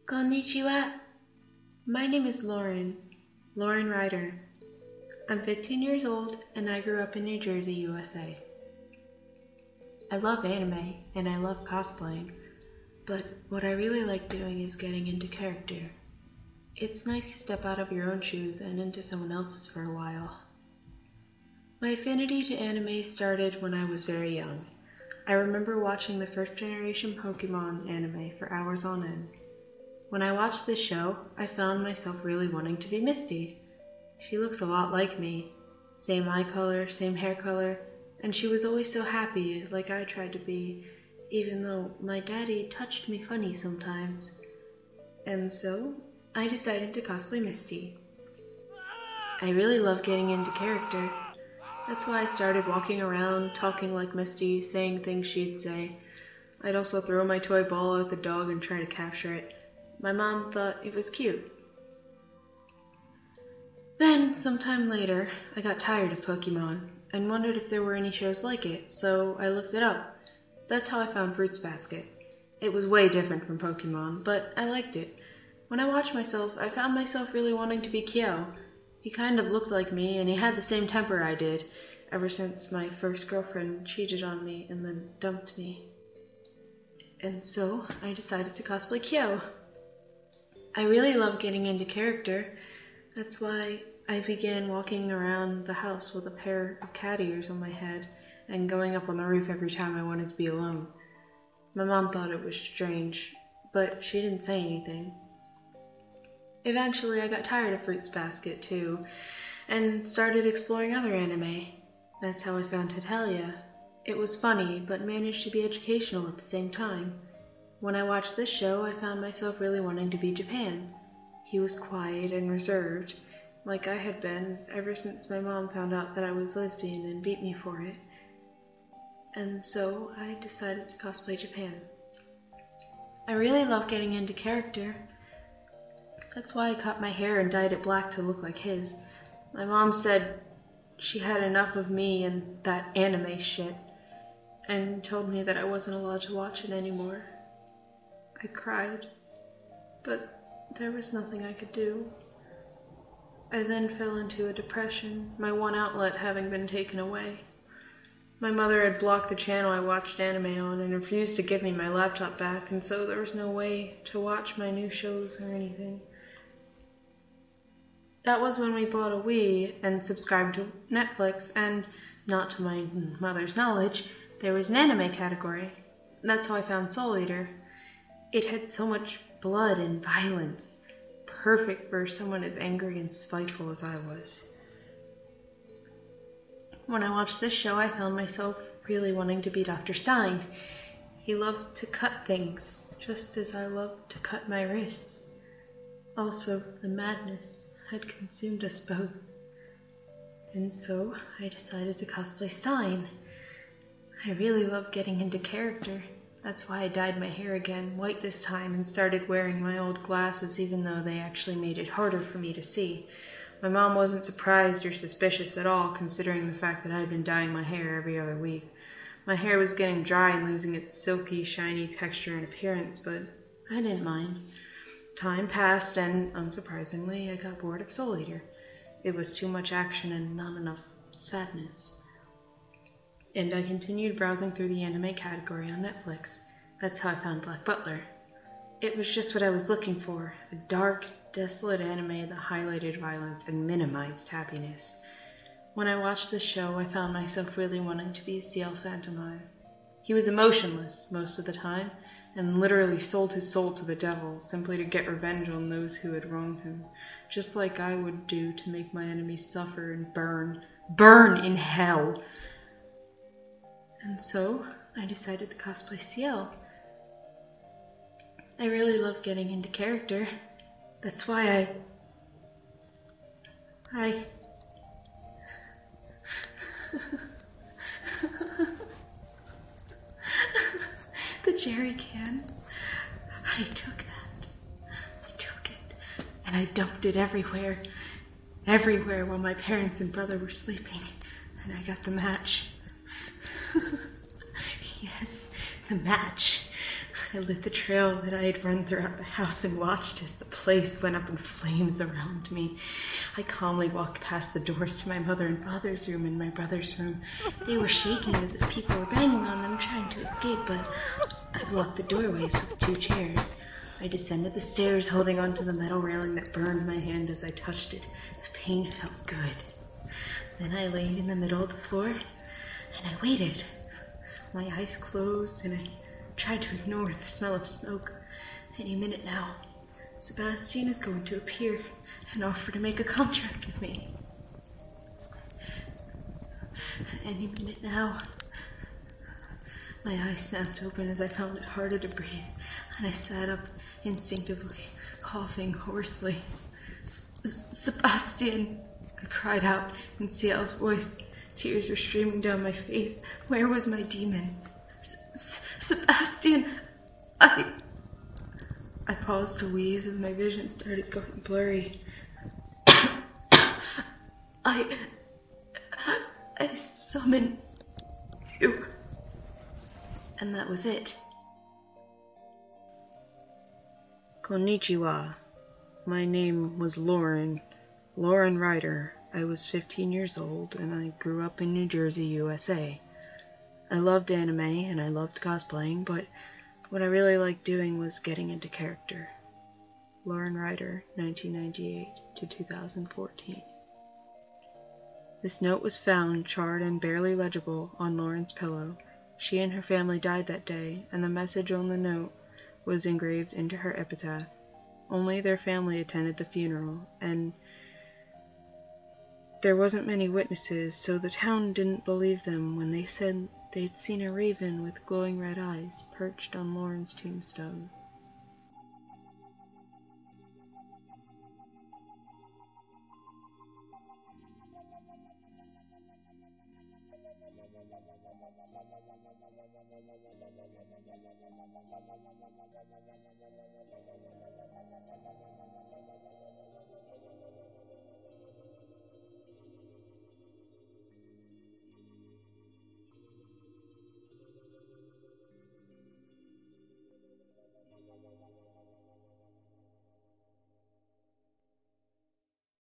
Konnichiwa. My name is Lauren Ryder. I'm 15 years old and I grew up in New Jersey, USA. I love anime and I love cosplaying, but what I really like doing is getting into character. It's nice to step out of your own shoes and into someone else's for a while. My affinity to anime started when I was very young. I remember watching the first generation Pokemon anime for hours on end. When I watched this show, I found myself really wanting to be Misty. She looks a lot like me. Same eye color, same hair color, and she was always so happy, like I tried to be, even though my daddy touched me funny sometimes. And so, I decided to cosplay Misty. I really love getting into character. That's why I started walking around, talking like Misty, saying things she'd say. I'd also throw my toy ball at the dog and try to capture it. My mom thought it was cute. Then, sometime later, I got tired of Pokemon and wondered if there were any shows like it, so I looked it up. That's how I found Fruits Basket. It was way different from Pokemon, but I liked it. When I watched myself, I found myself really wanting to be Kyo. He kind of looked like me, and he had the same temper I did, ever since my first girlfriend cheated on me and then dumped me. And so, I decided to cosplay Kyo. I really love getting into character. That's why I began walking around the house with a pair of cat ears on my head and going up on the roof every time I wanted to be alone. My mom thought it was strange, but she didn't say anything. Eventually, I got tired of Fruits Basket, too, and started exploring other anime. That's how I found Hetalia. It was funny, but managed to be educational at the same time. When I watched this show, I found myself really wanting to be Japan. He was quiet and reserved, like I had been ever since my mom found out that I was lesbian and beat me for it. And so, I decided to cosplay Japan. I really love getting into character. That's why I cut my hair and dyed it black to look like his. My mom said she had enough of me and that anime shit, and told me that I wasn't allowed to watch it anymore. I cried, but there was nothing I could do. I then fell into a depression, my one outlet having been taken away. My mother had blocked the channel I watched anime on and refused to give me my laptop back, and so there was no way to watch my new shows or anything. That was when we bought a Wii and subscribed to Netflix, and, not to my mother's knowledge, there was an anime category. That's how I found Soul Eater. It had so much blood and violence, perfect for someone as angry and spiteful as I was. When I watched this show, I found myself really wanting to be Dr. Stein. He loved to cut things, just as I loved to cut my wrists. Also, the madness had consumed us both. And so, I decided to cosplay Stein. I really love getting into character. That's why I dyed my hair again, white this time, and started wearing my old glasses even though they actually made it harder for me to see. My mom wasn't surprised or suspicious at all, considering the fact that I had been dyeing my hair every other week. My hair was getting dry and losing its silky, shiny texture and appearance, but I didn't mind. Time passed, and, unsurprisingly, I got bored of Soul Eater. It was too much action and not enough sadness. And I continued browsing through the anime category on Netflix. That's how I found Black Butler. It was just what I was looking for, a dark, desolate anime that highlighted violence and minimized happiness. When I watched this show, I found myself really wanting to be CL Phantomile. He was emotionless most of the time, and literally sold his soul to the devil simply to get revenge on those who had wronged him, just like I would do to make my enemies suffer and burn in hell. And so, I decided to cosplay CL. I really love getting into character. That's why the jerry can. I took it, and I dumped it everywhere while my parents and brother were sleeping, and I got the match. Yes, the match. I lit the trail that I had run throughout the house and watched as the place went up in flames around me. I calmly walked past the doors to my mother and father's room and my brother's room. They were shaking as if people were banging on them trying to escape, but I blocked the doorways with 2 chairs. I descended the stairs holding onto the metal railing that burned my hand as I touched it. The pain felt good. Then I laid in the middle of the floor and I waited. My eyes closed and I tried to ignore the smell of smoke. Any minute now, Sebastian is going to appear and offer to make a contract with me. Any minute now. My eyes snapped open as I found it harder to breathe, and I sat up instinctively, coughing hoarsely. Sebastian! I cried out in Ciel's voice. Tears were streaming down my face. Where was my demon? Sebastian! I paused to wheeze as my vision started going blurry. I summoned you. And that was it. Konnichiwa. My name was Lauren Ryder. I was 15 years old, and I grew up in New Jersey, USA. I loved anime, and I loved cosplaying, but what I really liked doing was getting into character. Lauren Ryder, 1998 to 2014. This note was found, charred and barely legible, on Lauren's pillow. She and her family died that day, and the message on the note was engraved into her epitaph. Only their family attended the funeral, and there wasn't many witnesses, so the town didn't believe them when they said they'd seen a raven with glowing red eyes perched on Lauren's tombstone.